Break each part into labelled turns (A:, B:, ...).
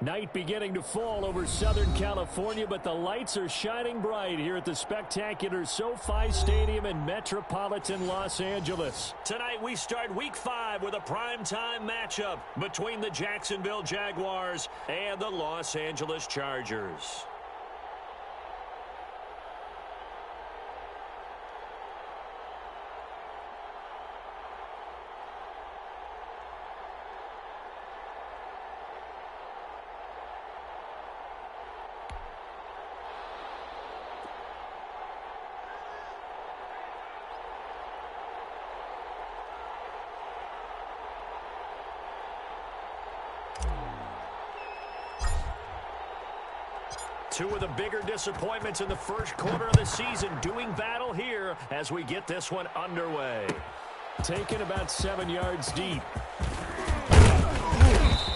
A: Night beginning to fall over Southern California, but the lights are shining bright here at the spectacular SoFi Stadium in metropolitan Los Angeles. Tonight we start Week 5 with a primetime matchup between the Jacksonville Jaguars and the Los Angeles Chargers. Two of the bigger disappointments in the first quarter of the season doing battle here as we get this one underway. Taken about 7 yards deep.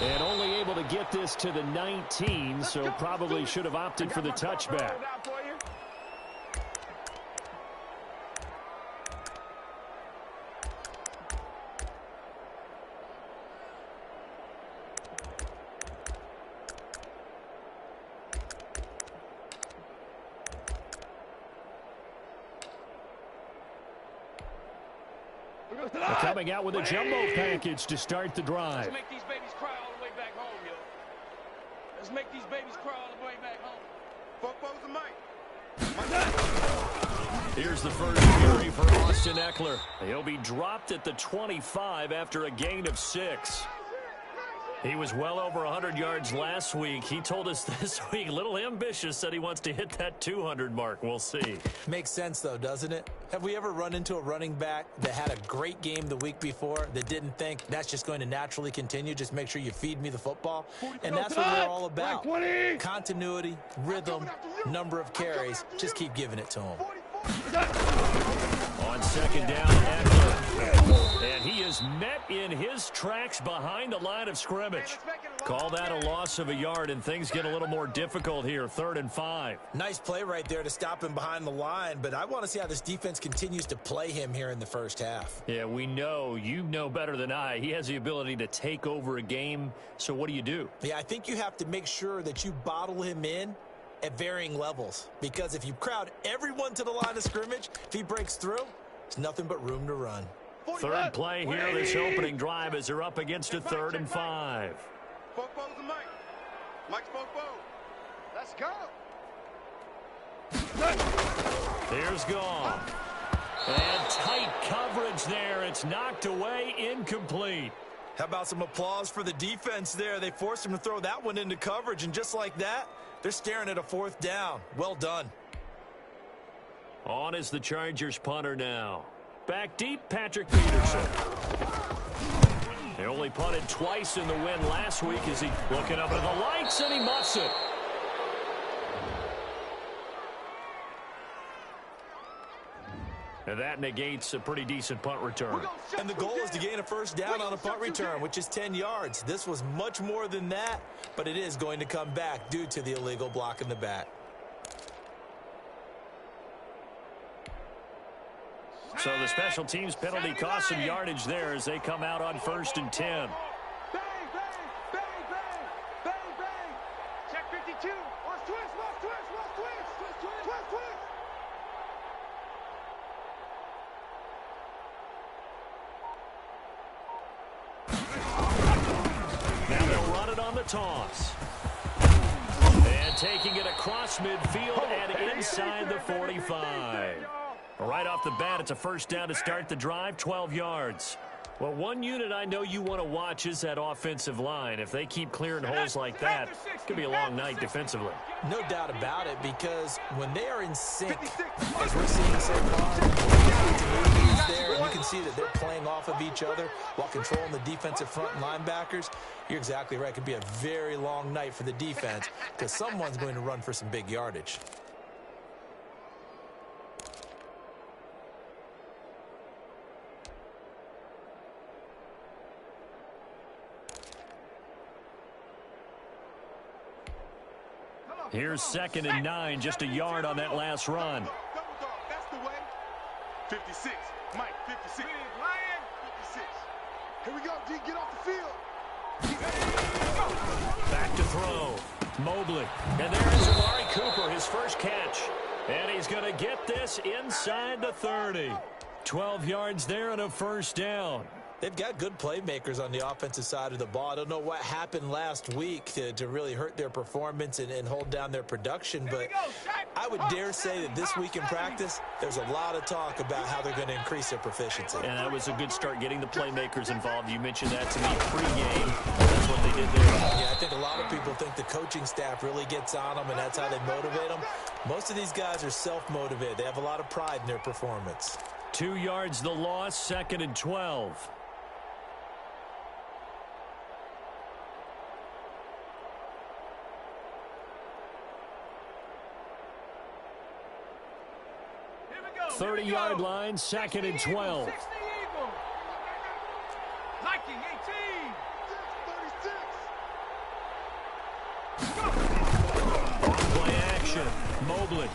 A: And only able to get this to the 19, so probably should have opted for the touchback. Coming out with a jumbo package to start the drive.
B: Let's make these babies cry all the way back home, yo. Let's make these babies cry all the way back home.
A: Here's the first carry for Austin Eckler. He'll be dropped at the 25 after a gain of 6. He was well over 100 yards last week. He told us this week, a little ambitious, said he wants to hit that 200 mark. We'll see.
C: Makes sense, though, doesn't it? Have we ever run into a running back that had a great game the week before that didn't think that's just going to naturally continue? Just make sure you feed me the football. And that's what we're all about. Continuity, rhythm, number of carries. Just keep giving it to him.
A: On second down, Eckler. And he is met in his tracks behind the line of scrimmage. Call that a loss of a yard, and things get a little more difficult here, 3rd and 5.
C: Nice play right there to stop him behind the line, but I want to see how this defense continues to play him here in the first half.
A: Yeah, we know. You know better than I. He has the ability to take over a game, so what do?
C: Yeah, I think you have to make sure that you bottle him in at varying levels, because if you crowd everyone to the line of scrimmage, if he breaks through, there's nothing but room to run.
A: Third play here, this opening drive as they're up against a 3rd and 5.
D: Let's go.
A: Here's gone. And tight coverage there. It's knocked away, incomplete.
C: How about some applause for the defense there? They forced him to throw that one into coverage, and just like that, they're staring at a 4th down. Well done.
A: On is the Chargers punter now. Back deep, Patrick Peterson. They only punted twice in the win last week as he looking up at the lights, and he muffs it. And that negates a pretty decent punt return.
C: And the goal is to gain a 1st down on a punt return, which is 10 yards. This was much more than that, but it is going to come back due to the illegal block in the back.
A: So the special teams penalty cost some yardage there as they come out on 1st and 10.
D: Bang, bang, bang, bang, bang, bang. Check 52. Watch twist, watch twist, watch twist, twist, twist, twist, twist.
A: Now they'll run it on the toss. And taking it across midfield and inside the 45. Right off the bat, it's a 1st down to start the drive, 12 yards. Well, one unit I know you want to watch is that offensive line. If they keep clearing holes like that, it could be a long night defensively.
C: No doubt about it, because when they are in sync, as we're seeing so far, there, and you can see that they're playing off of each other while controlling the defensive front and linebackers. You're exactly right. It could be a very long night for the defense because someone's going to run for some big yardage.
A: Here's 2nd and 9, just a yard on that last run.
D: That's the way. 56. Mike, 56. 56. Here we go, D. Get off the field.
A: Back to throw. Mobley. And there is Amari Cooper, his first catch. And he's going to get this inside the 30. 12 yards there and a first down.
C: They've got good playmakers on the offensive side of the ball. I don't know what happened last week to really hurt their performance and hold down their production, but I would dare say that this week in practice, there's a lot of talk about how they're going to increase their proficiency.
A: And that was a good start getting the playmakers involved. You mentioned that to me pregame. That's what they did there.
C: Yeah, I think a lot of people think the coaching staff really gets on them, and that's how they motivate them. Most of these guys are self-motivated. They have a lot of pride in their performance.
A: 2 yards the loss, 2nd and 12.
B: Here we go.
A: 30-yard line, 2nd and 12.
B: 60 Eagle. Nike 18.
A: Play action. Mobley.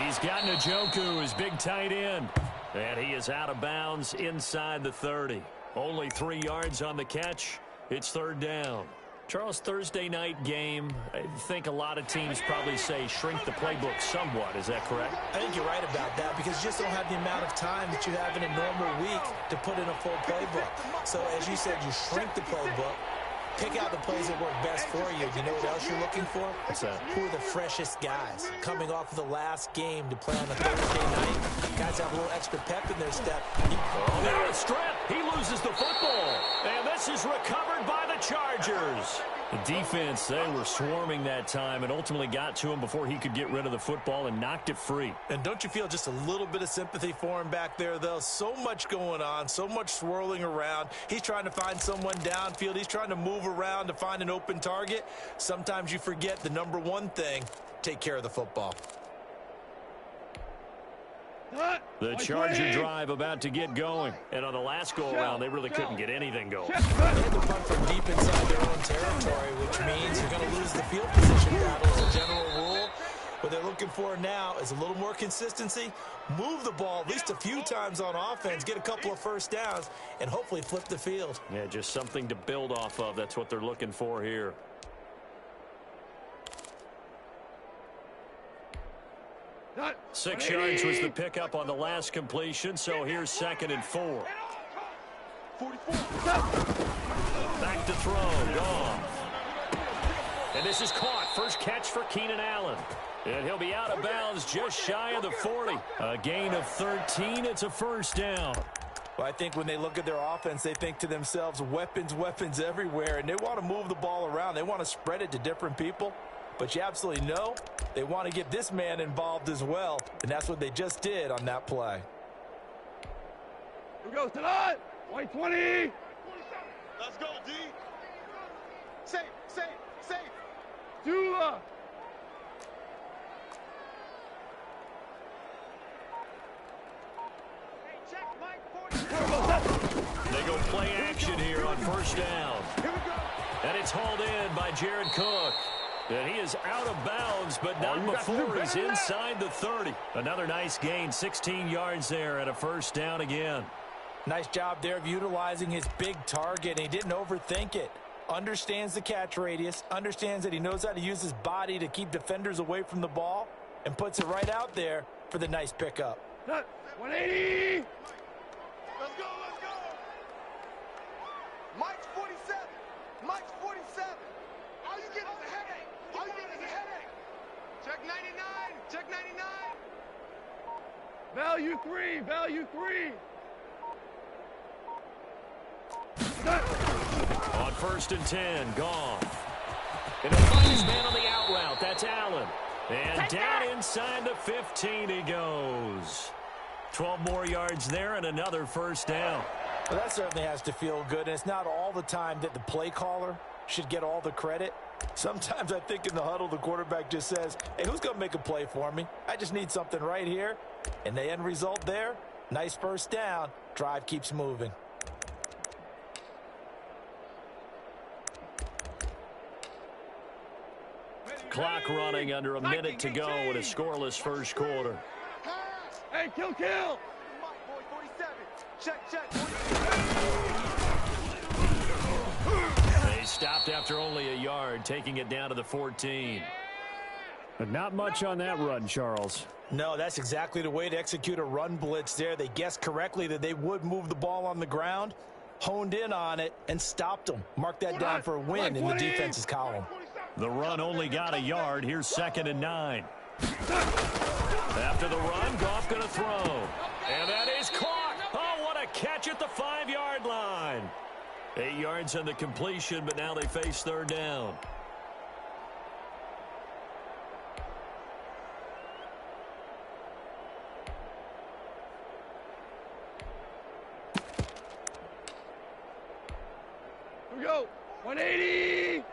A: He's got Njoku, his big tight end. And he is out of bounds inside the 30. Only 3 yards on the catch. It's 3rd down. Charles, Thursday night game, I think a lot of teams probably say shrink the playbook somewhat. Is that correct?
C: I think you're right about that because you just don't have the amount of time that you have in a normal week to put in a full playbook. So as you said, you shrink the playbook. Pick out the plays that work best for you. You know what else you're looking for?
A: What's that?
C: Who are the freshest guys coming off of the last game to play on a Thursday night? Guys have a little extra pep in their step.
A: Now a strip. He loses the football. And this is recovered by the Chargers. The defense, they were swarming that time and ultimately got to him before he could get rid of the football and knocked it free.
C: And don't you feel just a little bit of sympathy for him back there, though? So much going on, so much swirling around. He's trying to find someone downfield. He's trying to move around to find an open target. Sometimes you forget the number one thing, take care of the football.
A: The Charger drive about to get going. And on the last go-around, they really couldn't get anything going.
C: They had to punt from deep inside their own territory, which means you're going to lose the field position battle as a general rule. What they're looking for now is a little more consistency, move the ball at least a few times on offense, get a couple of first downs, and hopefully flip the field.
A: Yeah, just something to build off of. That's what they're looking for here.
B: Not
A: 6 yards was the pickup on the last completion, so here's 2nd and 4.
B: 44.
A: Back to throw, gone. And this is caught. First catch for Keenan Allen. And he'll be out of bounds just shy of the 40. A gain of 13. It's a first down.
C: Well, I think when they look at their offense, they think to themselves, weapons, weapons everywhere, and they want to move the ball around. They want to spread it to different people. But you absolutely know they want to get this man involved as well, and that's what they just did on that play.
B: Here we go, tonight. White 20.
D: Let's go, D. Safe, safe, safe.
B: Dula.
D: Hey, check Mike 40.
A: They go play action here on first down.
D: Here we go.
A: And it's hauled in by Jared Cook. And he is out of bounds, but not before he's inside the 30. Another nice gain, 16 yards there, and a first down again.
C: Nice job there of utilizing his big target. He didn't overthink it. Understands the catch radius, understands that he knows how to use his body to keep defenders away from the ball, and puts it right out there for the nice pickup.
B: 180.
D: Let's go, let's go. Mike's 47. Mike's 47. All you get is a headache. All you get is a headache. Check 99. Check 99.
B: Value 3. Value 3.
A: On 1st and 10, gone. And he'll find his man on the out route. That's Allen. And down inside the 15 he goes. 12 more yards there and another first down.
C: Well, that certainly has to feel good, and it's not all the time that the play caller should get all the credit. Sometimes I think in the huddle the quarterback just says, hey, who's going to make a play for me? I just need something right here. And the end result there, nice first down. Drive keeps moving.
A: Clock running under a minute to go in a scoreless first quarter.
B: Hey, kill.
D: Mike, boy, 47. Check, check.
A: They stopped after only a yard, taking it down to the 14.
E: But not much on that run, Charles.
C: No, that's exactly the way to execute a run blitz there. They guessed correctly that they would move the ball on the ground, honed in on it, and stopped them. Mark that down for a win in the defense's column.
A: The run only got a yard. Here's 2nd and 9. After the run, Goff going to throw. And that is caught. Oh, what a catch at the 5-yard line. 8 yards on the completion, but now they face 3rd down.
B: Here we go. 180.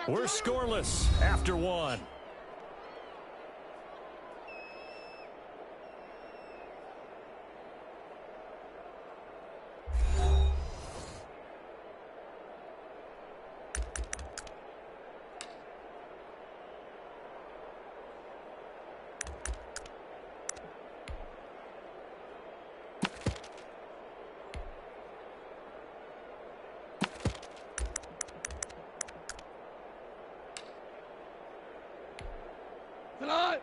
A: We're scoreless after 1.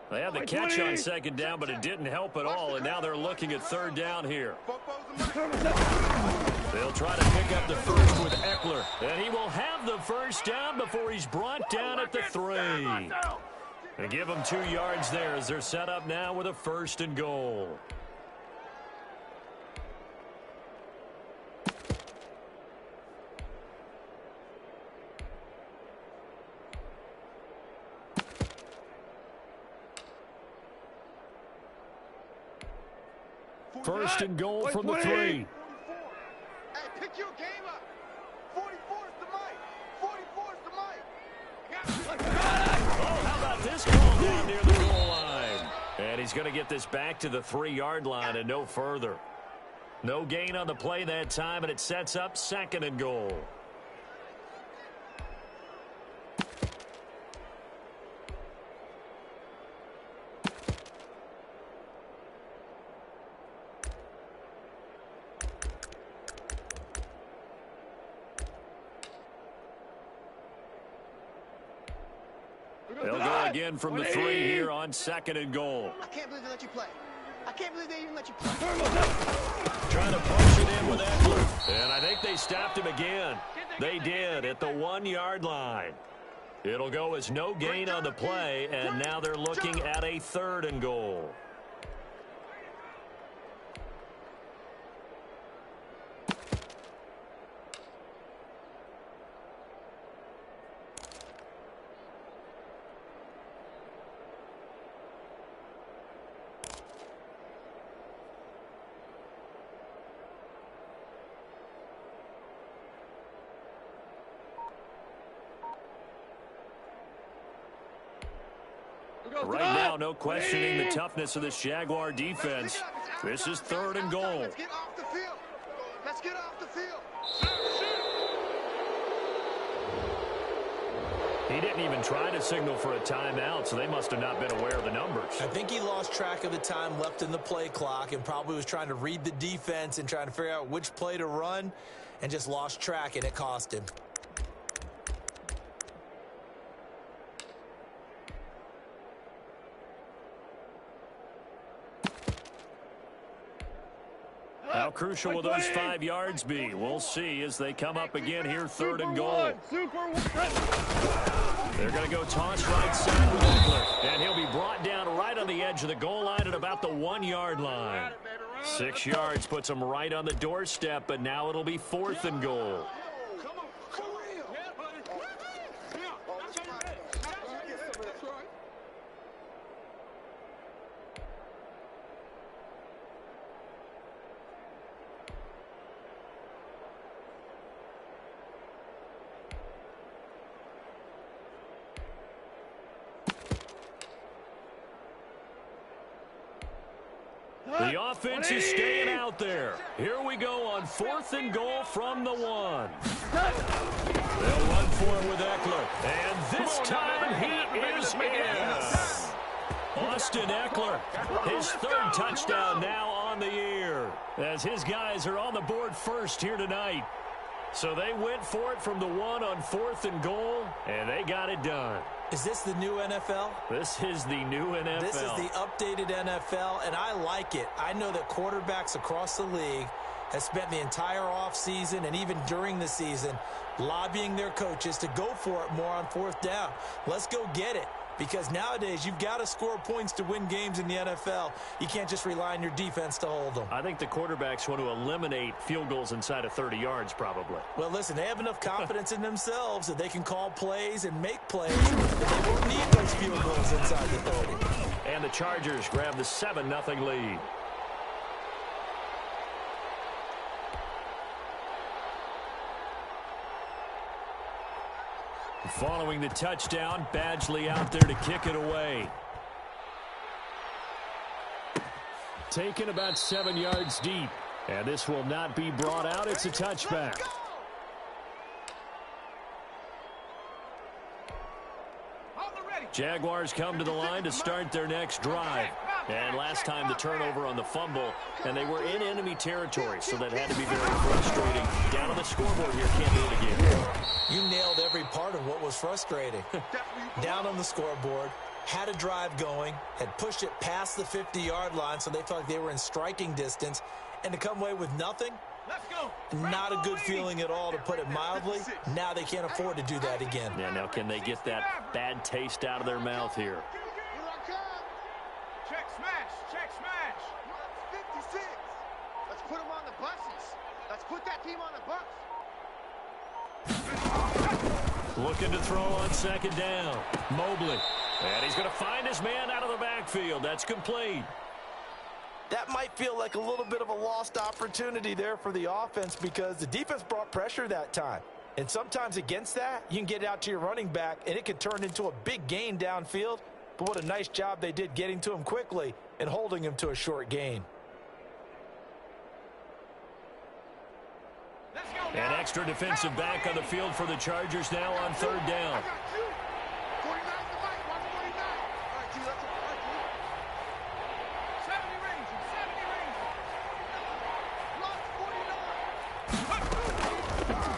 A: They had the catch on 2nd down, but it didn't help at all, and now they're looking at 3rd down here. They'll try to pick up the first with Eckler, and he will have the 1st down before he's brought down at the 3. They give him 2 yards there as they're set up now with a 1st and goal. First and goal from the 3.
D: Hey, pick your game up. 44 is the mic. 44 is the mic.
A: Oh, how about this call down near the goal line? And he's going to get this back to the 3-yard line and no further. No gain on the play that time, and it sets up 2nd and goal. They'll go again from the 3 here on 2nd and goal.
D: I can't believe they let you play. I can't believe they even let you play.
A: Trying to punch it in with Eckler. And I think they stopped him again. They did at the 1-yard line. It'll go as no gain on the play, and now they're looking at a 3rd and goal. Right now, no questioning the toughness of this Jaguar defense. This is 3rd and goal.
D: Let's get off the field. Let's get off the field.
A: He didn't even try to signal for a timeout, so they must have not been aware of the numbers.
C: I think he lost track of the time left in the play clock and probably was trying to read the defense and trying to figure out which play to run and just lost track, and it cost him.
A: How crucial will those 5 yards be? We'll see as they come up again here, 3rd and goal. They're going to go toss right side with Eckler, and he'll be brought down right on the edge of the goal line at about the 1-yard line. 6 yards puts him right on the doorstep, but now it'll be 4th and goal. The offense is staying out there. Here we go on 4th and goal from the 1. They'll run for it with Eckler. And this time he is in. Austin Eckler, his 3rd touchdown now on the year as his guys are on the board first here tonight. So they went for it from the 1 on 4th and goal, and they got it done.
C: Is this the new NFL?
A: This is the new NFL.
C: This is the updated NFL, and I like it. I know that quarterbacks across the league have spent the entire offseason and even during the season lobbying their coaches to go for it more on 4th down. Let's go get it. Because nowadays, you've got to score points to win games in the NFL. You can't just rely on your defense to hold them.
A: I think the quarterbacks want to eliminate field goals inside of 30 yards, probably.
C: Well, listen, they have enough confidence in themselves that they can call plays and make plays. They won't need those field goals inside the 30.
A: And the Chargers grab the 7-0 lead. Following the touchdown, Badgley out there to kick it away. Taken about 7 yards deep. And this will not be brought out. It's a touchback. Jaguars come to the line to start their next drive. And last time the turnover on the fumble, and they were in enemy territory, so that had to be very frustrating. Down on the scoreboard here, can't do it again.
C: You nailed every part of what was frustrating. Down on the scoreboard, had a drive going, had pushed it past the 50-yard line, so they felt like they were in striking distance, and to come away with nothing, not a good feeling at all, to put it mildly. Now they can't afford to do that again.
A: Yeah, now can they get that bad taste out of their mouth here?
B: Check smash. Check smash.
D: 56. Let's put them on the buses. Let's put that team on the bus.
A: Looking to throw on 2nd down. Mobley. And he's going to find his man out of the backfield. That's complete.
C: That might feel like a little bit of a lost opportunity there for the offense because the defense brought pressure that time. And sometimes against that, you can get it out to your running back, and it can turn into a big gain downfield. But what a nice job they did getting to him quickly and holding him to a short gain.
A: An extra defensive back on the field for the Chargers now on 3rd down.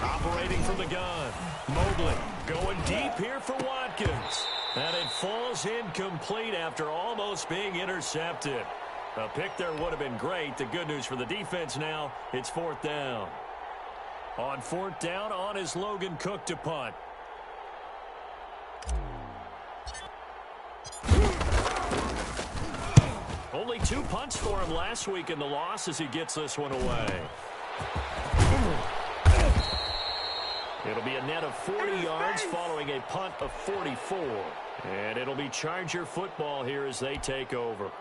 A: Operating from the gun. Mobley going deep here for Watkins. And it falls incomplete after almost being intercepted. A pick there would have been great. The good news for the defense now, it's 4th down. On 4th down, on is Logan Cook to punt. Only 2 punts for him last week in the loss as he gets this one away. It'll be a net of 40 yards following a punt of 44. And it'll be Charger football here as they take over.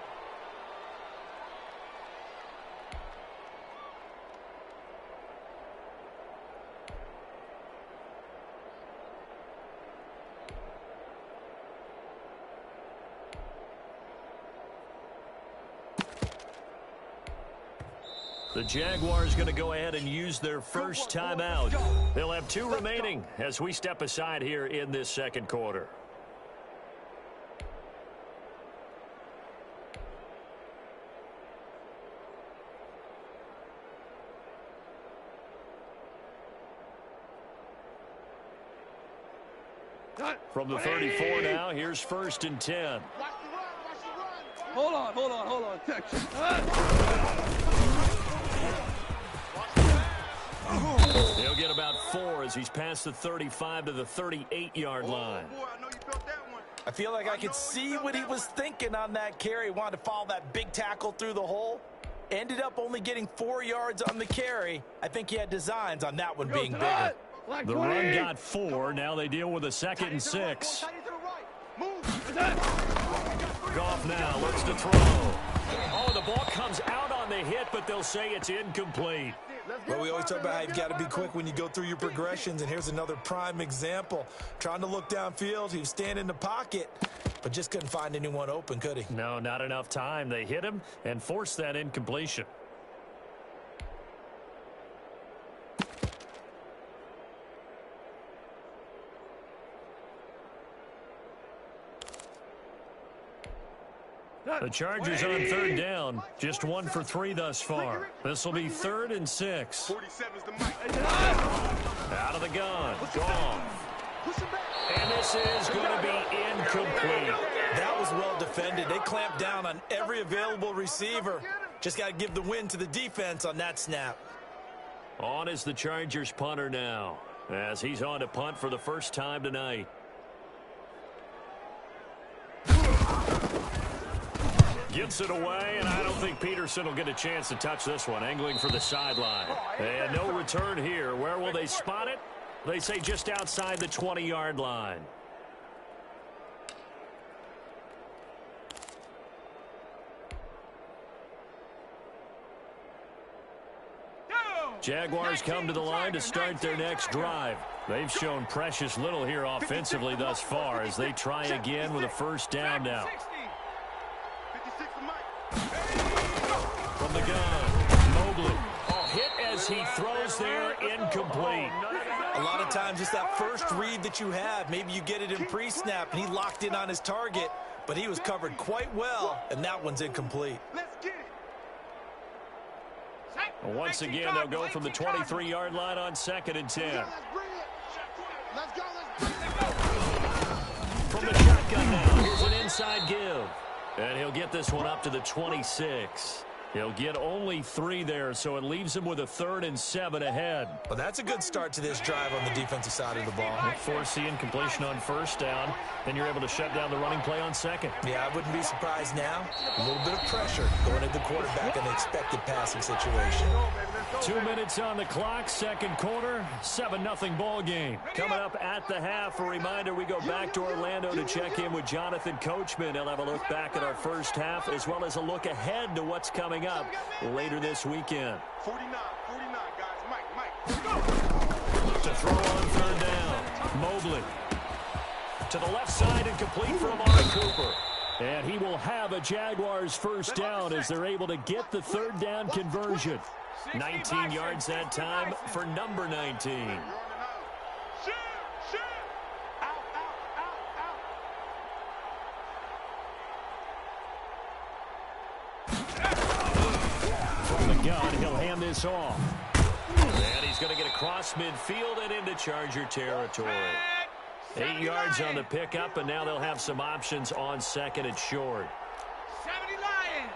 A: The Jaguars going to go ahead and use their first timeout. They'll have 2 remaining as we step aside here in this 2nd quarter. From the 34 now, here's 1st and 10.
B: Hold on.
A: He'll get about 4 as he's past the 35 to the 38-yard line.
D: Boy, I know you felt that one.
C: I feel like I could see what he was thinking on that carry. He wanted to follow that big tackle through the hole. Ended up only getting 4 yards on the carry. I think he had designs on that one being bigger.
A: The run got 4. Now they deal with a 2nd and 6. Goff now looks to throw. Oh, the ball comes out on the hit, but they'll say it's incomplete.
C: Well, we always talk about how you've got to be quick when you go through your progressions, and here's another prime example. Trying to look downfield, he was standing in the pocket, but just couldn't find anyone open, could he?
A: No, not enough time. They hit him and forced that incompletion. The Chargers on third down, just 1 for 3 thus far. This will be 3rd and 6.
D: 47's the mic.
A: Out of the gun, Goff. And this is going to be incomplete.
C: That was well defended. They clamped down on every available receiver. Just got to give the win to the defense on that snap.
A: On is the Chargers punter now, as he's on to punt for the first time tonight. Gets it away, and I don't think Peterson will get a chance to touch this one. Angling for the sideline. And no return here. Where will they spot it? They say just outside the 20-yard line. Jaguars come to the line to start their next drive. They've shown precious little here offensively thus far as they try again with a first down now. From the gun, Mobley. Hit as he throws there, incomplete.
C: A lot of times it's that first read that you have. Maybe you get it in pre-snap, and he locked in on his target, but he was covered quite well, and that one's incomplete.
A: Once again, they'll go from the 23-yard line on 2nd and 10. From the shotgun now, here's an inside give. And he'll get this one up to the 26. He'll get only 3 there, so it leaves him with a 3rd and 7 ahead.
C: Well, that's a good start to this drive on the defensive side of the ball.
A: Force the incompletion on first down, then you're able to shut down the running play on 2nd.
C: Yeah, I wouldn't be surprised now. A little bit of pressure going at the quarterback in the expected passing situation.
A: 2 minutes on the clock, 2nd quarter, 7-0 ball game. Coming up at the half, a reminder we go back to Orlando to check in with Jonathan Coachman. He'll have a look back at our first half as well as a look ahead to what's coming up later this weekend.
D: 49, guys. Mike.
A: To throw on 3rd down, Mobley. To the left side and complete for Amari Cooper. And he will have a Jaguars first down as they're able to get the 3rd down conversion. 19 yards that time for number 19. From the gun, he'll hand this off. And he's going to get across midfield and into Charger territory. 8 yards on the pickup, and now they'll have some options on 2nd and short.
B: 70 Lions.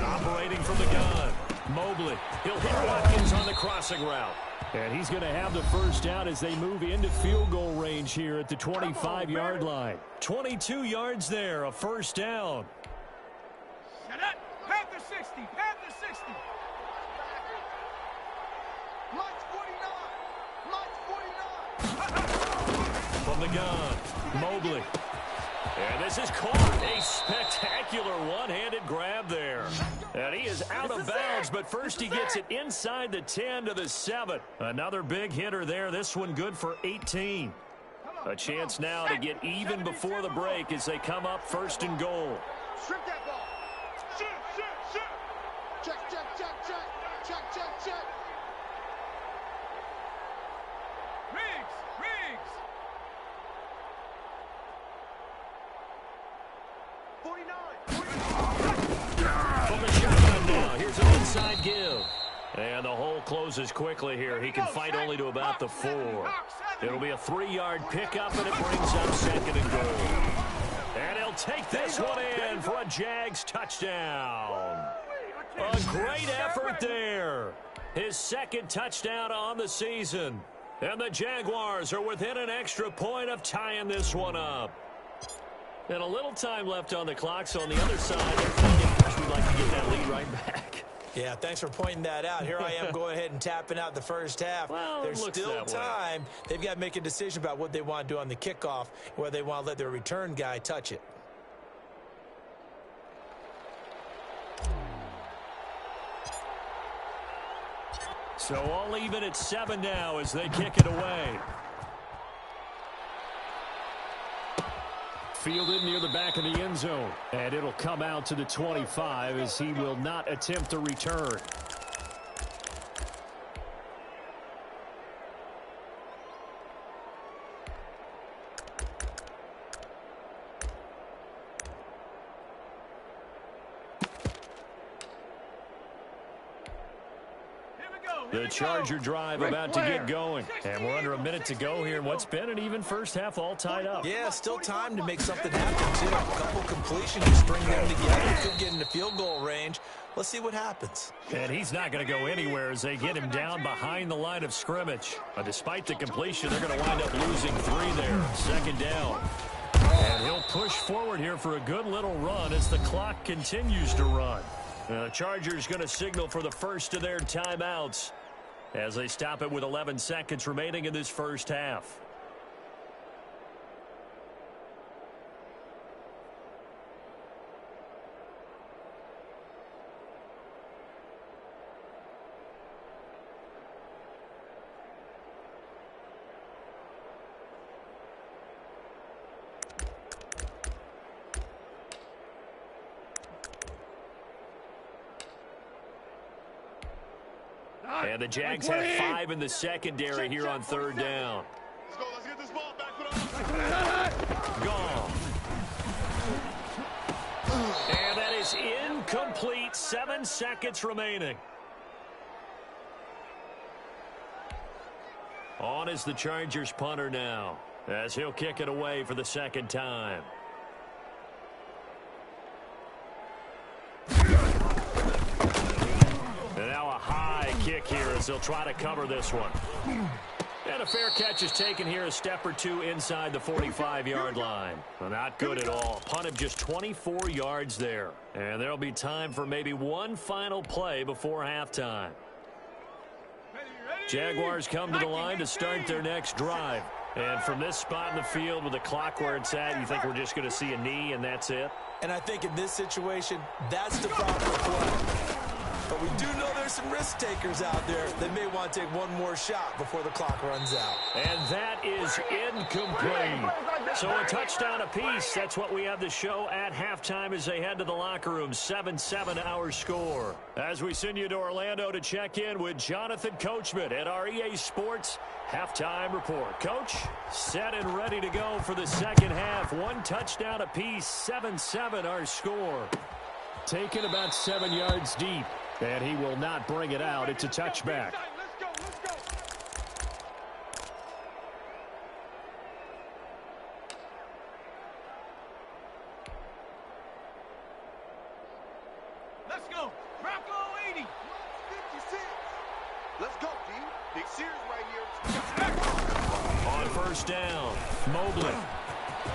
A: Operating from the gun, Mobley. He'll hit Watkins on the crossing route. And he's going to have the first down as they move into field goal range here at the 25-yard line. 22 yards there, a first down.
B: Shut up. Panther 60. Panther 60.
D: Lights 49.
A: From the gun, Mobley. And this is caught. A spectacular one-handed grab there. And he is out of bounds, but first he gets it inside the 10 to the 7. Another big hitter there. This one good for 18. A chance now to get even before the break as they come up 1st and goal.
D: Strip that ball. Shoot. Check.
B: Riggs.
D: 49.
A: From the shotgun now, here's an inside give. And the hole closes quickly here. He can fight only to about the 4. It'll be a 3-yard pickup, and it brings up 2nd and goal. And he'll take this one in for a Jags touchdown. A great effort there. His 2nd touchdown on the season. And the Jaguars are within an extra point of tying this one up. And a little time left on the clock, so on the other side, they're thinking, gosh, we'd like to get that lead right back.
C: Yeah, thanks for pointing that out. Here I am going ahead and tapping out the first half.
A: Well,
C: there's still time. They've got to make a decision about what they want to do on the kickoff, whether they want to let their return guy touch it.
A: So all even at 7 now as they kick it away. Fielded near the back of the end zone. And it'll come out to the 25 as he will not attempt to return. The Charger drive about to get going. And we're under a minute to go here in what's been an even first half all tied up.
C: Yeah, still time to make something happen, too. A couple completions, you string them together, could get into field goal range. Let's see what happens.
A: And he's not going to go anywhere as they get him down behind the line of scrimmage. But despite the completion, they're going to wind up losing 3 there. Second down. And he'll push forward here for a good little run as the clock continues to run. The Chargers going to signal for the first of their timeouts as they stop it with 11 seconds remaining in this first half. And the Jags have 5 in the secondary here on third down.
D: Let's go. Let's get this ball back.
A: Gone. And that is incomplete. 7 seconds remaining. On is the Chargers punter now, as he'll kick it away for the second time. And now a high kick here as they'll try to cover this one. And a fair catch is taken here, a step or two inside the 45-yard line. Well, not good at all. Punt of just 24 yards there. And there'll be time for maybe one final play before halftime. Jaguars come to the line to start their next drive. And from this spot in the field with the clock where it's at, you think we're just going to see a knee and that's it?
C: And I think in this situation, that's the proper play. But we do know there's some risk takers out there that may want to take one more shot before the clock runs out.
A: And that is incomplete. So a touchdown apiece. That's what we have to show at halftime as they head to the locker room. 7-7 our score. As we send you to Orlando to check in with Jonathan Coachman at our EA Sports Halftime Report. Coach, set and ready to go for the second half. 1 touchdown apiece. 7-7 our score.
E: Taken about 7 yards deep. And he will not bring it out. It's a touchback.
D: Let's go.
B: Let's go. Bronco 80.
D: 56. Let's go, D. Big Sears right here.
A: On first down, Mobley.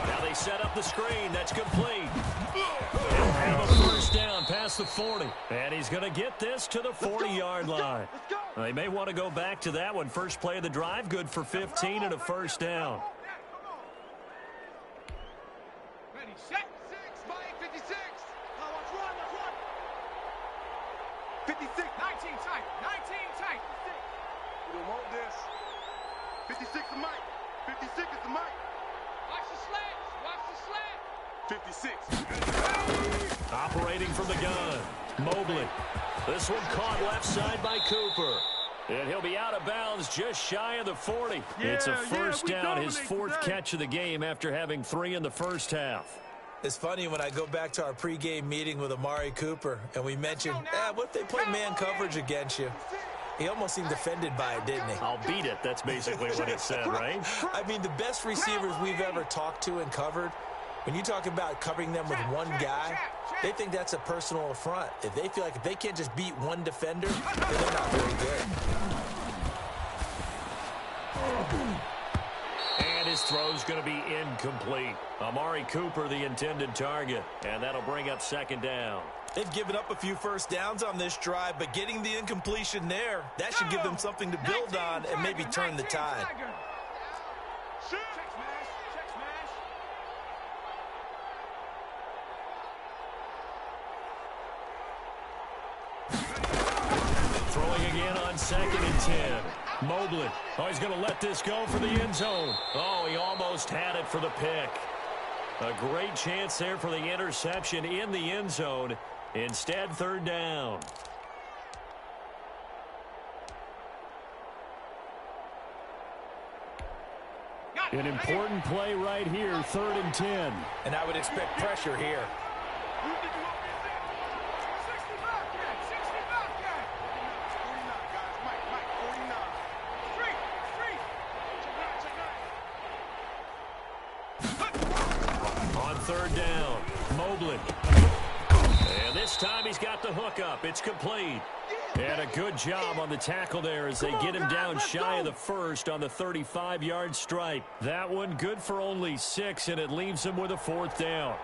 A: Now they set up the screen. That's complete. He'll have a first down past the 40. And he's going to get this to the 40-yard line. They may want to go back to that one. First play of the drive, good for 15 and a first down.
B: Ready, set.
D: 56. Let's run. 56.
B: 19 tight. 19 tight.
D: We don't want this. 56 is Mike. 56 is the Mike.
B: Watch the slant.
D: 56.
A: Operating from the gun, Mobley. This one caught left side by Cooper. And he'll be out of bounds just shy of the 40. It's a first down, his 4th catch of the game after having 3 in the first half.
C: It's funny when I go back to our pregame meeting with Amari Cooper, and we mentioned, what if they play man coverage against you? He almost seemed offended by it, didn't he?
A: I'll beat it. That's basically what it said, right?
C: I mean, the best receivers we've ever talked to and covered, when you talk about covering them with one guy, they think that's a personal affront. If they feel like if they can't just beat one defender, then they're not very good.
A: And his throw's going to be incomplete. Amari Cooper, the intended target. And that'll bring up second down.
C: They've given up a few first downs on this drive, but getting the incompletion there, that should give them something to build on and maybe turn the tide.
B: Check smash.
A: Throwing again on 2nd and 10. Mobley. Oh, he's going to let this go for the end zone. Oh, he almost had it for the pick. A great chance there for the interception in the end zone. Instead, third down.
E: An important play right here, 3rd and 10.
C: And I would expect pressure here.
A: third down. Mobley. And this time he's got the hook up. It's complete. And a good job on the tackle there as they get him down shy of the first on the 35-yard strike. That one good for only 6, and it leaves him with a 4th down.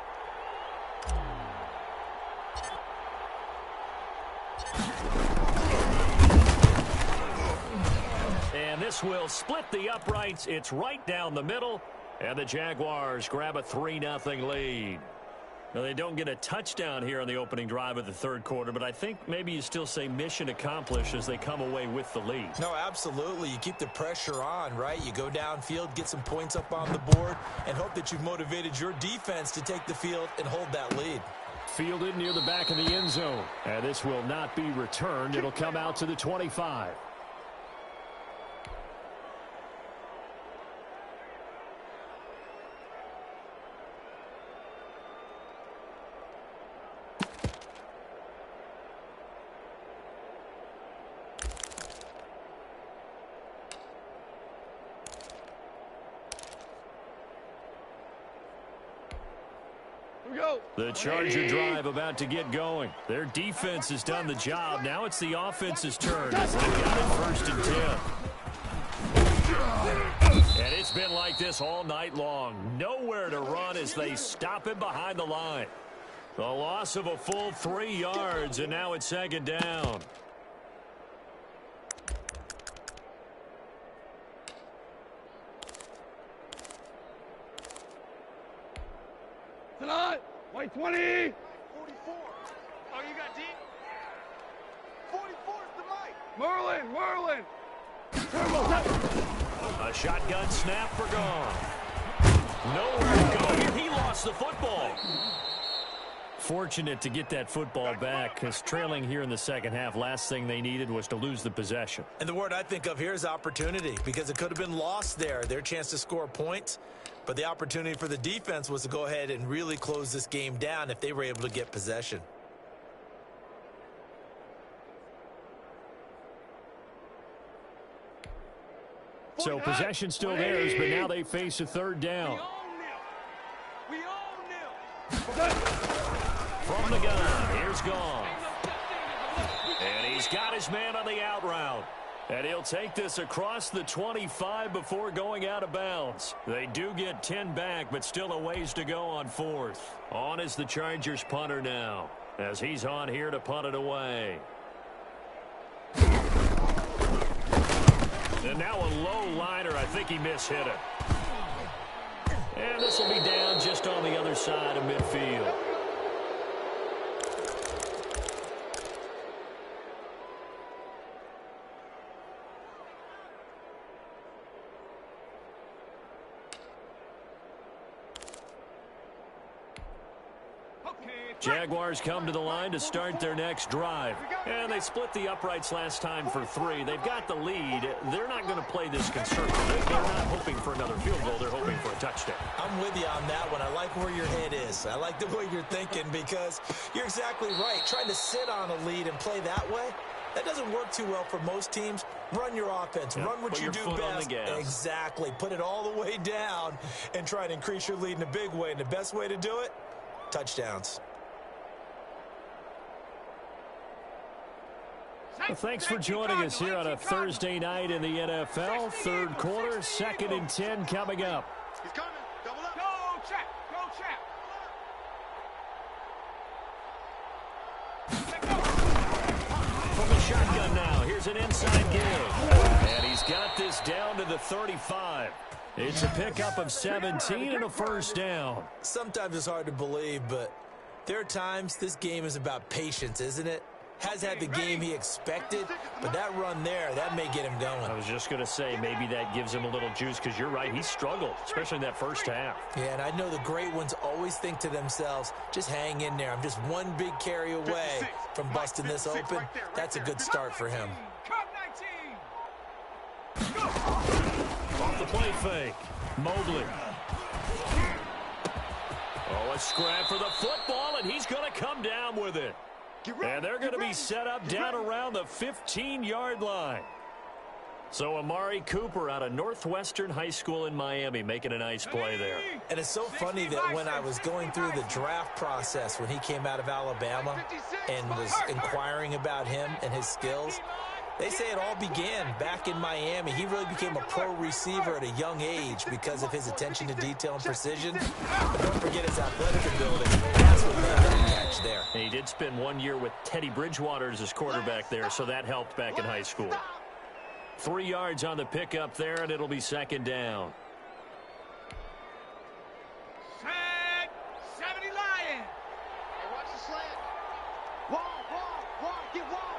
A: And this will split the uprights. It's right down the middle, and the Jaguars grab a 3-0 lead. Now, they don't get a touchdown here on the opening drive of the third quarter, but I think maybe you still say mission accomplished as they come away with the lead.
C: No, absolutely. You keep the pressure on, right? You go downfield, get some points up on the board, and hope that you've motivated your defense to take the field and hold that lead.
E: Fielded near the back of the end zone. And this will not be returned. It'll come out to the 25. The Charger drive about to get going. Their defense has done the job. Now it's the offense's turn as they've got it 1st and 10. And it's been like this all night long. Nowhere to run as they stop him behind the line. The loss of a full 3 yards, and now it's 2nd down.
B: Tonight, white 20. 44. Oh, you got deep? 44 is the mic. Merlin.
A: A shotgun snap for gone. Nowhere to go here. He lost the football. Fortunate to get that football back because trailing here in the second half, last thing they needed was to lose the possession.
C: And the word I think of here is opportunity, because it could have been lost there. Their chance to score points. But the opportunity for the defense was to go ahead and really close this game down if they were able to get possession.
E: So possession still theirs, but now they face a 3rd down.
B: We own nil.
A: From the gun, here's Goff. And he's got his man on the out route. And he'll take this across the 25 before going out of bounds. They do get 10 back, but still a ways to go on 4th. On is the Chargers punter now, as he's on here to punt it away. And now a low liner. I think he mishit it. And this will be down just on the other side of midfield. Jaguars come to the line to start their next drive. And they split the uprights last time for 3. They've got the lead. They're not going to play this conservative. They're not hoping for another field goal. They're hoping for a touchdown.
C: I'm with you on that one. I like where your head is. I like the way you're thinking, because you're exactly right. Trying to sit on a lead and play that way, that doesn't work too well for most teams. Run your offense. Run what you do best. Exactly. Put it all the way down and try to increase your lead in a big way. And the best way to do it, touchdowns.
E: Well, thanks for joining us here on a Thursday night in the NFL. Third quarter, 2nd and 10 coming up.
D: He's coming. Double up.
B: Go, Chap. Go, Chap.
A: From the shotgun now, here's an inside give. And he's got this down to the 35. It's a pickup of 17 and a 1st down.
C: Sometimes it's hard to believe, but there are times this game is about patience, isn't it? Has had the game he expected, but that run there, that may get him going.
A: I was just going to say, maybe that gives him a little juice, because you're right, he struggled, especially in that first half.
C: Yeah, and I know the great ones always think to themselves, just hang in there. I'm just one big carry away from busting this open. That's a good start for him.
A: Off the play fake, Mobley. Oh, a scrap for the football, and he's going to come down with it. And they're going to be set up down around the 15-yard line. So Amari Cooper out of Northwestern High School in Miami making a nice play there.
C: And it's so funny that when I was going through the draft process when he came out of Alabama and was inquiring about him and his skills, they say it all began back in Miami. He really became a pro receiver at a young age because of his attention to detail and precision. But don't forget his athletic ability. That's what made that catch there.
A: And he did spend 1 year with Teddy Bridgewater as his quarterback there, so that helped back in high school. 3 yards on the pickup there, and it'll be second down.
D: Slant, 70 Lion.
B: Hey, watch the slant. Wall, get wall.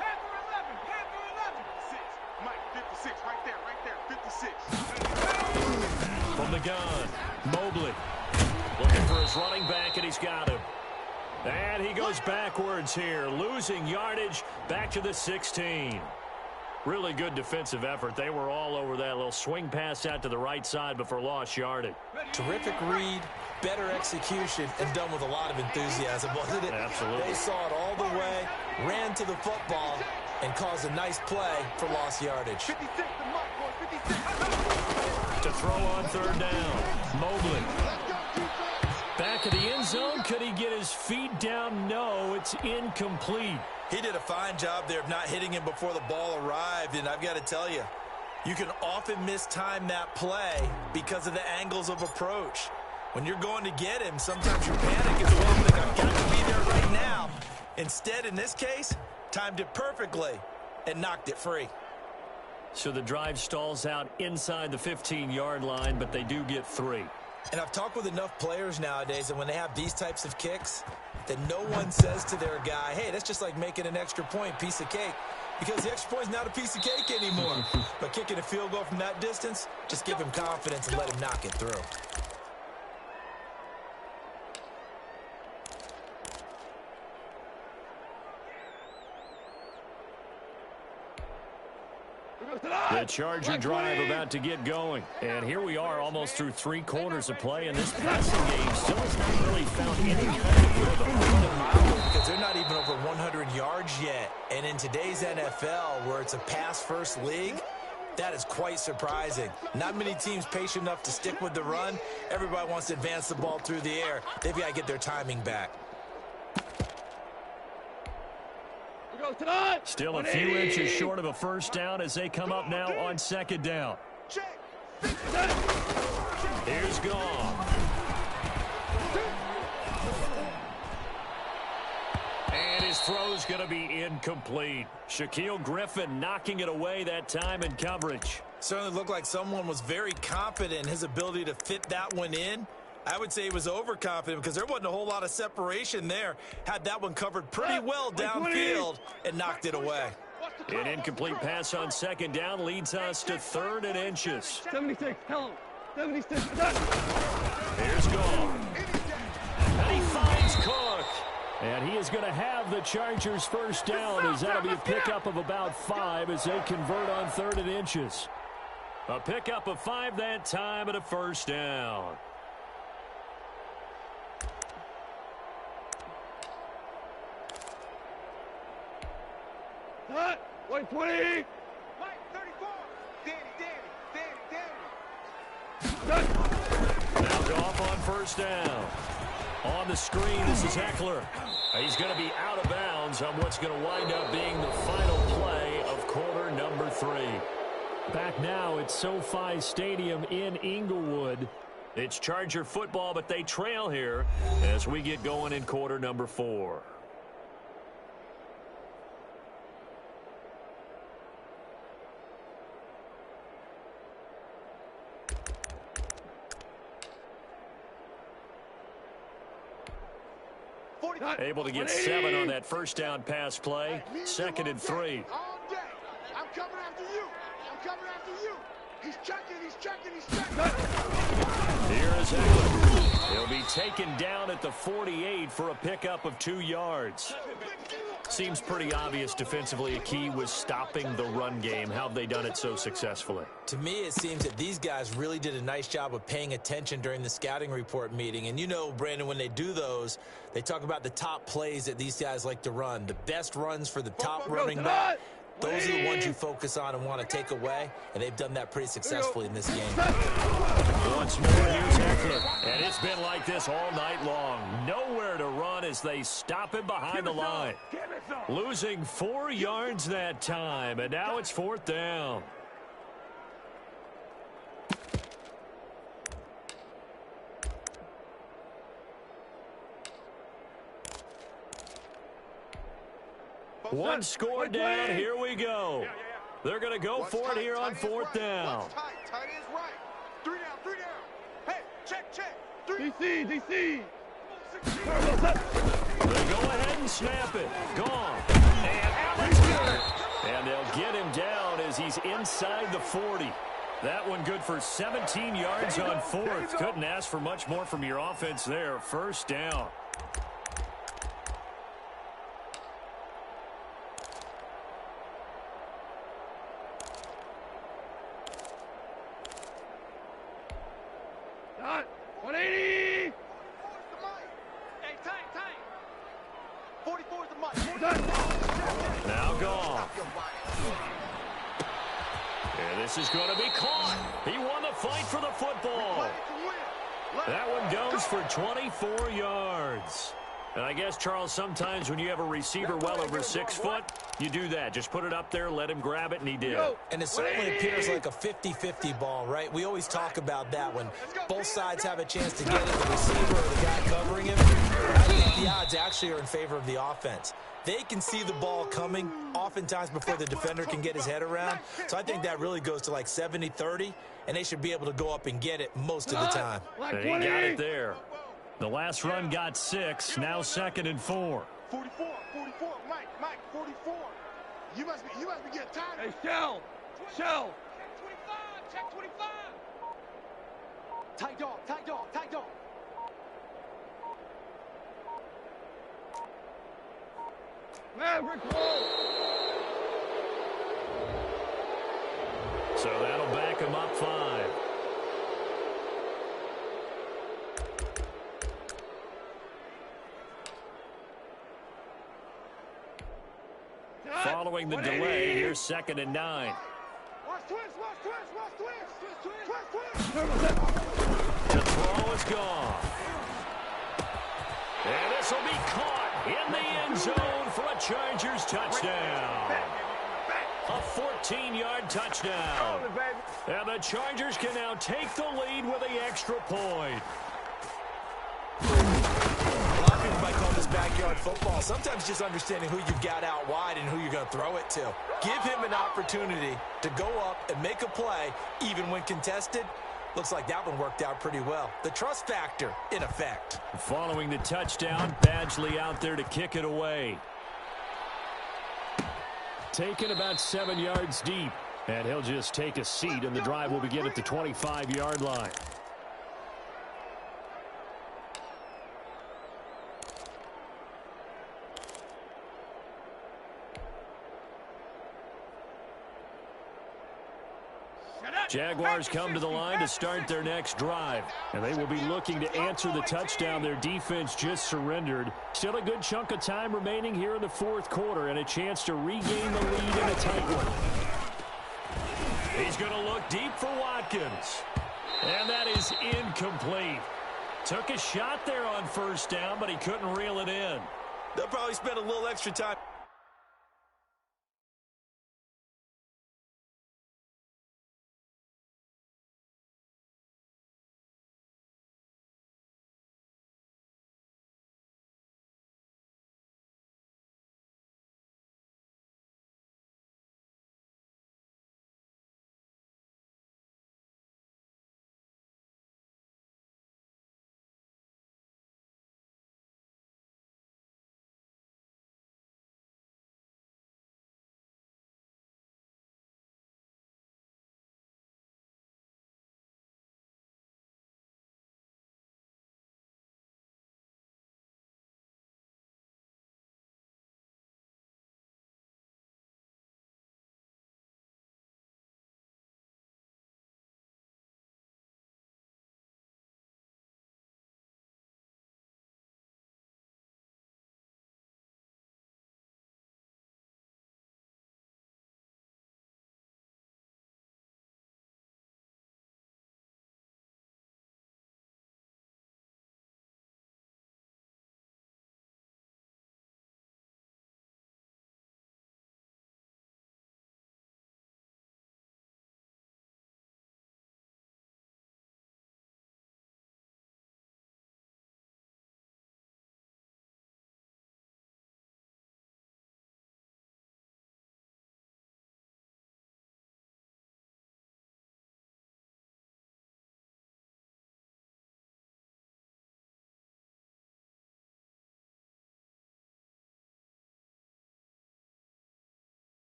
D: Panther 11, Panther 11.
B: 6, Mike, 56, right there, 56.
A: From the gun, Mobley looking for his running back, and he's got him. And he goes backwards here, losing yardage back to the 16. Really good defensive effort. They were all over that little swing pass out to the right side before lost yardage.
C: Terrific read, better execution, and done with a lot of enthusiasm, wasn't it?
A: Absolutely.
C: They saw it all the way, ran to the football, and caused a nice play for lost yardage.
B: 56, the mark, boys, 56.
A: To throw on third down, Mobley. Back of the end zone. Could he get his feet down? No, it's incomplete.
C: He did a fine job there of not hitting him before the ball arrived, and I've got to tell you, you can often mistime that play because of the angles of approach. When you're going to get him, sometimes your panic is well, think I've got to be there right now. Instead, in this case, timed it perfectly and knocked it free.
A: So the drive stalls out inside the 15-yard line, but they do get 3.
C: And I've talked with enough players nowadays, and when they have these types of kicks, that no one says to their guy, hey, that's just like making an extra point, piece of cake. Because the extra point is not a piece of cake anymore. But kicking a field goal from that distance, just give him confidence and let him knock it through.
A: The Charger drive about to get going. And here we are almost through 3 quarters of play, and this passing game still has not really found any kind of rhythm.
C: Because they're not even over 100 yards yet. And in today's NFL, where it's a pass-first league, that is quite surprising. Not many teams patient enough to stick with the run. Everybody wants to advance the ball through the air. They've got to get their timing back.
A: Still a few inches short of a first down as they come up now on second down. Here's Gone. And his throw's going to be incomplete. Shaquille Griffin knocking it away that time in coverage.
C: Certainly looked like someone was very confident in his ability to fit that one in. I would say he was overconfident because there wasn't a whole lot of separation there. Had that one covered pretty well downfield and knocked it away.
A: An incomplete pass on second down leads us to 3rd and inches.
D: 76, hello. 76,
A: Here's Gone. And he finds Cook. And he is going to have the Chargers first down as that'll be a pickup of about 5 as they convert on 3rd and inches. A pickup of 5 that time and a first down.
D: Cut, 120.
B: Mike, 34. Danny.
A: Now Goff on first down. On the screen, this is Eckler. He's going to be out of bounds on what's going to wind up being the final play of quarter number 3. Back now at SoFi Stadium in Inglewood. It's Charger football, but they trail here as we get going in quarter number 4. Able to get 7 on that first down pass play. 2nd and 3.
B: All day. I'm coming after you. He's checking.
A: Here is Eckler. He'll be taken down at the 48 for a pickup of 2 yards. Seems pretty obvious defensively a key was stopping the run game. How have they done it so successfully?
C: To me, it seems that these guys really did a nice job of paying attention during the scouting report meeting. And you know, Brandon, when they do those, they talk about the top plays that these guys like to run, the best runs for the top running back. Those are the ones you focus on and want to take away, and they've done that pretty successfully in this game.
A: Once more, here's Eckler. And it's been like this all night long. Nowhere to run as they stop him behind the line. Losing 4 yards that time, and now it's 4th down. One score down. Here we go. They're going to go for it here on 4th down.
B: Tight is right. 3 down, 3 down. Hey, check. 3. DC.
A: They go ahead and snap it. Gone. And Allen's got it. And they'll get him down as he's inside the 40. That one good for 17 yards on 4th. Couldn't ask for much more from your offense there. 1st down.
B: Dot. 180. Hey, tight. 44 is the mic.
A: Now gone. And this is going to be caught. He won the fight for the football. That one goes for 24 yards. And I guess, Charles, sometimes when you have a receiver well over 6 foot, you do that. Just put it up there, let him grab it, and he did.
C: And it certainly appears like a 50-50 ball, right? We always talk about that when both sides have a chance to get it, the receiver or the guy covering him. I think the odds actually are in favor of the offense. They can see the ball coming oftentimes before the defender can get his head around. So I think that really goes to like 70-30, and they should be able to go up and get it most of the time.
A: And he got it there. The last run got 6, now 2nd and 4.
B: 44, Mike, 44. You must be getting tired. Hey, Shell. Check 25. Tight dog. Maverick roll.
A: So that'll back him up 5. Following the delay, here's 2nd and 9.
B: Watch twist.
A: To throw is gone. And this will be caught in the end zone for a Chargers touchdown. A 14-yard touchdown. And the Chargers can now take the lead with the extra point.
C: Might call this backyard football. Sometimes just understanding who you've got out wide and who you're going to throw it to. Give him an opportunity to go up and make a play, even when contested. Looks like that one worked out pretty well. The trust factor in effect.
A: Following the touchdown, Badgley out there to kick it away. Taken about 7 yards deep. And he'll just take a seat, and the drive will begin at the 25-yard line. Jaguars come to the line to start their next drive. And they will be looking to answer the touchdown their defense just surrendered. Still a good chunk of time remaining here in the 4th quarter and a chance to regain the lead in a tight one. He's going to look deep for Watkins. And that is incomplete. Took a shot there on 1st down, but he couldn't reel it in.
C: They'll probably spend a little extra time.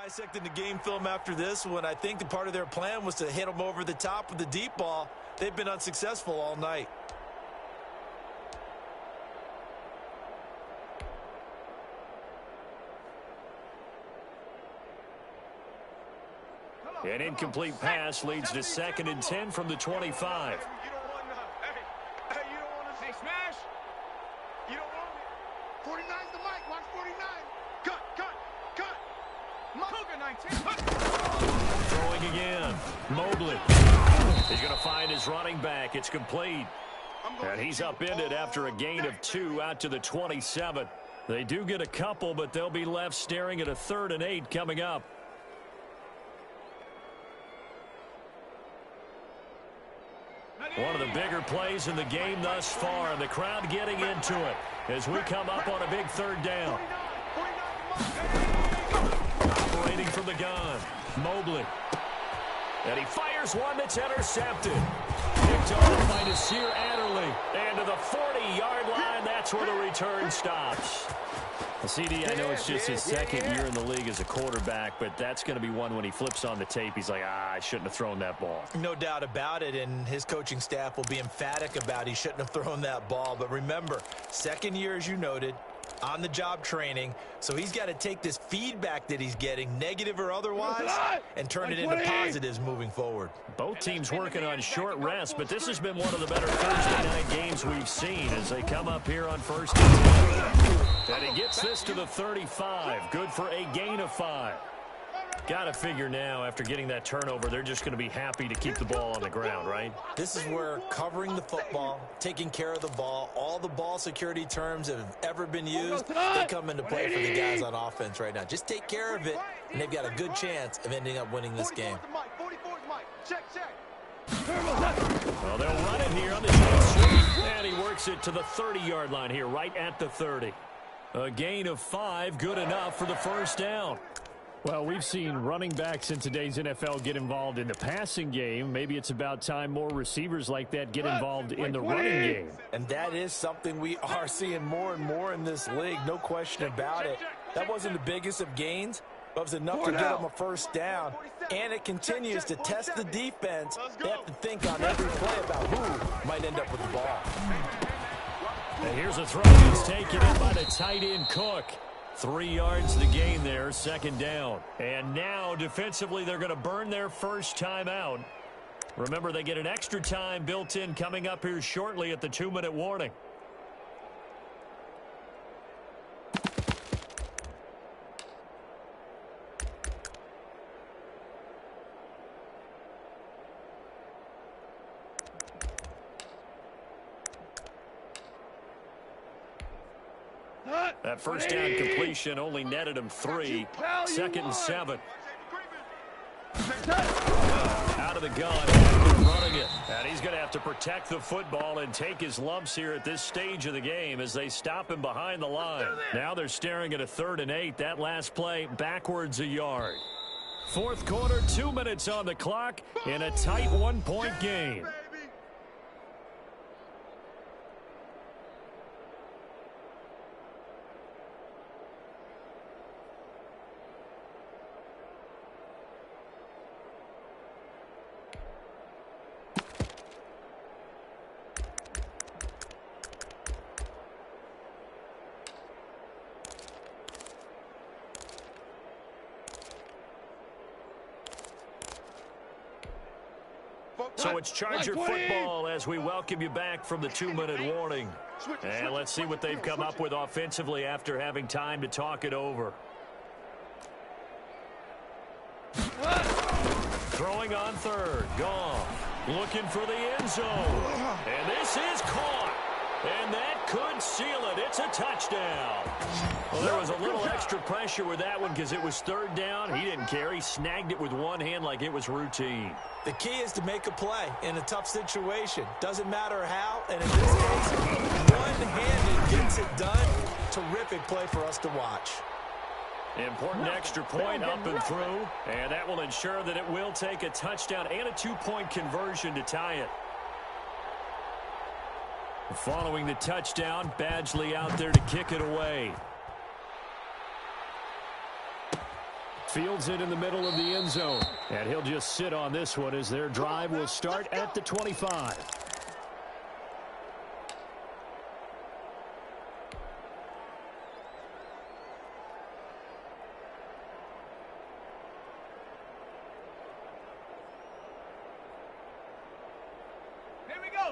C: Dissecting the game film after this one, I think the part of their plan was to hit them over the top with the deep ball. They've been unsuccessful all night.
A: An incomplete pass leads to 2nd and 10 from the 25.
B: You don't want you don't want to say smash. You don't want it. 49's the mic. Watch 49. Cut. Cougar 19.
A: Throwing again. Mobley. He's going to find his running back. It's complete. And he's upended after a gain of 2 out to the 27. They do get a couple, but they'll be left staring at a 3rd and 8 coming up. One of the bigger plays in the game thus far, and the crowd getting into it as we come up on a big 3rd down. Operating from the gun, Mobley. And he fires one that's intercepted. Picked off by Nasir Adderley. And to the 40-yard line, that's where the return stops. Well, CD, I know it's just his 2nd year in the league as a quarterback, but that's going to be one when he flips on the tape. He's like, I shouldn't have thrown that ball.
C: No doubt about it, and his coaching staff will be emphatic about he shouldn't have thrown that ball. But remember, 2nd year, as you noted, on-the-job training, so he's got to take this feedback that he's getting, negative or otherwise, and turn it into positives moving forward.
A: Both teams working on short rest, but this has been one of the better Thursday night games we've seen as they come up here on 1st and 10. And he gets this to the 35. Good for a gain of 5. Got to figure now, after getting that turnover, they're just going to be happy to keep the ball on the ground, right?
C: This is where covering the football, taking care of the ball, all the ball security terms that have ever been used, they come into play for the guys on offense right now. Just take care of it, and they've got a good chance of ending up winning this game.
A: Well, they'll run it here on the jet sweep, and he works it to the 30-yard line here, right at the 30. A gain of 5, good enough for the 1st down. Well, we've seen running backs in today's NFL get involved in the passing game. Maybe it's about time more receivers like that get involved in the running game.
C: And that is something we are seeing more and more in this league, no question about it. That wasn't the biggest of gains, but it was enough to get them a 1st down. And it continues to test the defense. They have to think on every play about who might end up with the ball.
A: And here's a throw that's taken in by the tight end Cook. 3 yards to the gain there, 2nd down. And now, defensively, they're going to burn their first time out. Remember, they get an extra time built in coming up here shortly at the 2-minute warning. That 1st down completion only netted him 3. 2nd and 7. Out of the gun, running it. And he's going to have to protect the football and take his lumps here at this stage of the game as they stop him behind the line. Now they're staring at a 3rd and 8. That last play, backwards a yard. 4th quarter, 2 minutes on the clock in a tight 1-point game. So it's Charger football as we welcome you back from the 2-minute warning. And let's see what they've come up with offensively after having time to talk it over. Throwing on 3rd. Goff looking for the end zone. And this is caught. And that could seal it. It's a touchdown. Well, there was a little extra pressure with that one because it was 3rd down. He didn't care. He snagged it with one hand like it was routine.
C: The key is to make a play in a tough situation. Doesn't matter how, and in this case, one-handed gets it done. Terrific play for us to watch.
A: Important extra point up and through, and that will ensure that it will take a touchdown and a 2-point conversion to tie it. Following the touchdown, Badgley out there to kick it away.
E: Fields it in the middle of the end zone. And he'll just sit on this one as their drive will start at the 25.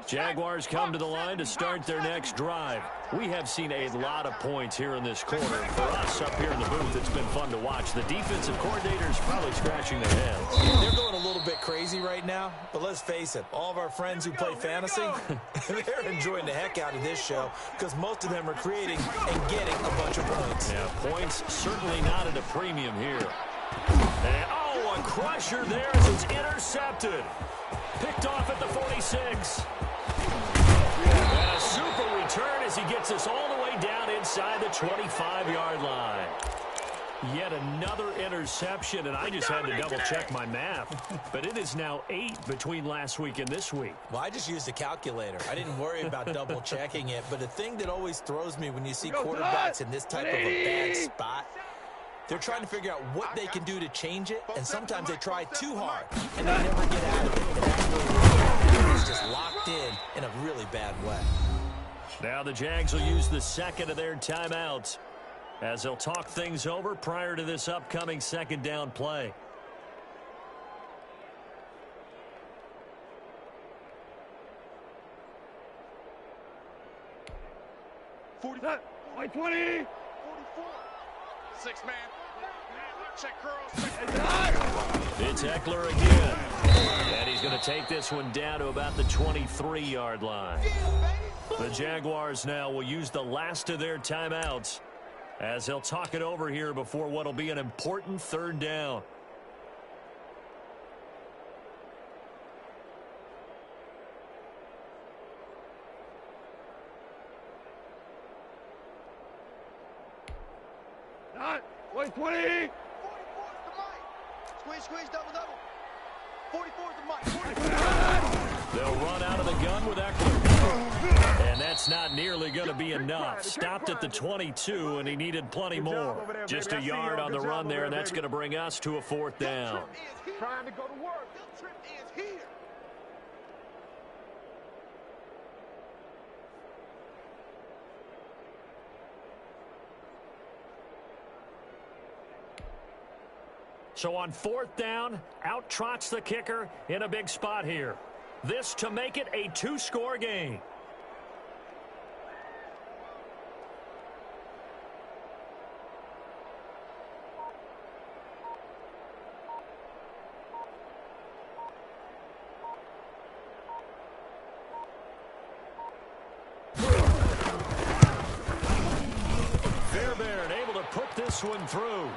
E: Jaguars come to the line to start their next drive. We have seen a lot of points here in this quarter. For us up here in the booth, it's been fun to watch. The defensive coordinators probably scratching their heads.
C: They're going a little bit crazy right now, but let's face it, all of our friends who play fantasy, they're enjoying the heck out of this show because most of them are creating and getting a bunch of points.
E: Yeah, points certainly not at a premium here. And, oh, a crusher there as it's intercepted. Picked off at the 46. And a super return as he gets us all the way down inside the 25-yard line. Yet another interception, and I just had to double-check my math. But it is now 8 between last week and this week.
C: Well, I just used a calculator. I didn't worry about double-checking it. But the thing that always throws me when you see quarterbacks in this type of a bad spot, they're trying to figure out what they can do to change it, and sometimes they try too hard, and they never get out of it. And that's where it's just locked in a really bad way.
E: Now the Jags will use the second of their timeouts as they'll talk things over prior to this upcoming second down play.
D: White 20.
B: 6 man. Check curls.
E: It's Eckler again. And he's going to take this one down to about the 23-yard line. The Jaguars now will use the last of their timeouts as they'll talk it over here before what will be an important third down.
D: White 20.
B: Squeeze, double. 44's the mic.
E: They'll run out of the gun with Eckler. And that's not nearly going to be enough. Stopped at the 22, and he needed plenty more. Just a yard on the run there, and that's going to bring us to a fourth down.
D: Trying to go to work.
B: Trip is here.
E: So on fourth down, out trots the kicker in a big spot here. This to make it a 2-score game. Fairbairn able to put this one through.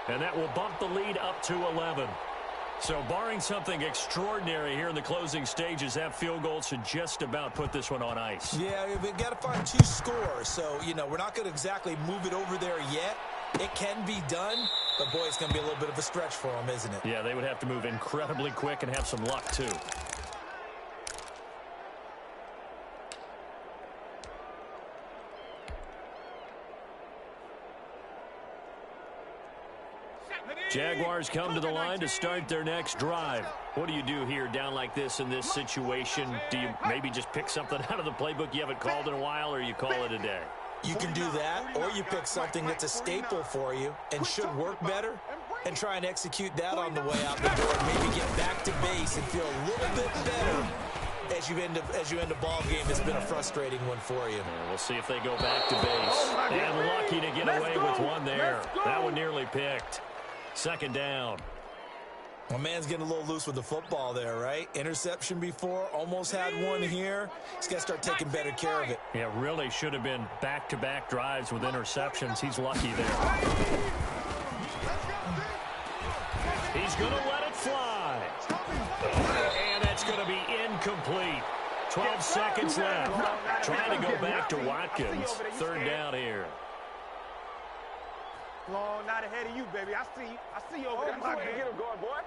E: And that will bump the lead up to 11. So barring something extraordinary here in the closing stages, that field goal should just about put this one on ice.
C: Yeah, we've got to find 2 scores. So, we're not going to exactly move it over there yet. It can be done, but, boy, it's going to be a little bit of a stretch for them, isn't it?
E: Yeah, they would have to move incredibly quick and have some luck, too. Jaguars come to the line to start their next drive. What do you do here down like this in this situation? Do you maybe just pick something out of the playbook you haven't called in a while, or you call it a day?
C: You can do that, or you pick something that's a staple for you and should work better and try and execute that on the way out the door. Maybe get back to base and feel a little bit better as you end a ball game that's been a frustrating one for you.
E: Yeah, we'll see if they go back to base. And lucky to get away with one there. That one nearly picked. Second down.
C: My man's getting a little loose with the football there, right? Interception before, almost had one here. He's got to start taking better care of it.
E: Yeah, really should have been back-to-back drives with interceptions. He's lucky there. He's going to let it fly. And that's going to be incomplete. 12 seconds left. Trying to go back to Watkins. Third down here.
D: Long, not ahead of you, baby. I see you over there. Get him going, boy.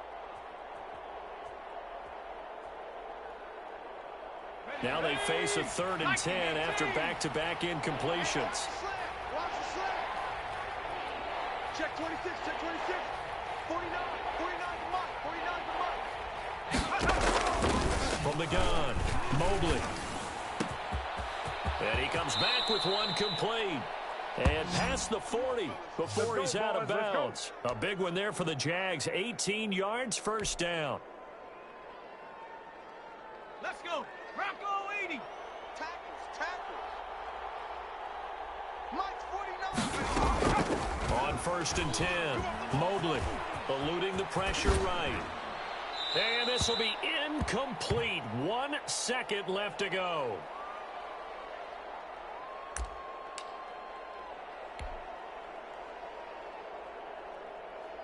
E: Now they face a 3rd and 10 after back-to-back incompletions.
B: Watch the slip. Check 26, check 26. 49 the mark.
A: From the gun, Mobley. And he comes back with one complete. And past the 40 before he's out of bounds. A big one there for the Jags. 18 yards, first down.
B: Let's go. Rocco 80. Tackles. Mike's 49.
A: On 1st and 10, Mobley eluding the pressure right. And this will be incomplete. 1 second left to go.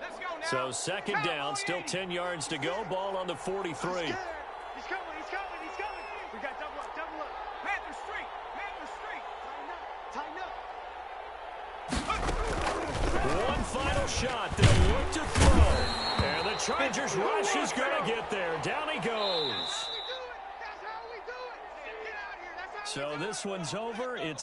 B: Let's go now.
A: So second down, still 10 yards to go. Ball on the 43.
B: He's coming. We got double up. Panther straight. Tighten up.
A: One final shot. They'll look to throw. And the Chargers rush is going to get there. Down he goes.
B: That's how we do it. Get out here. That's how
A: So this one's over. It's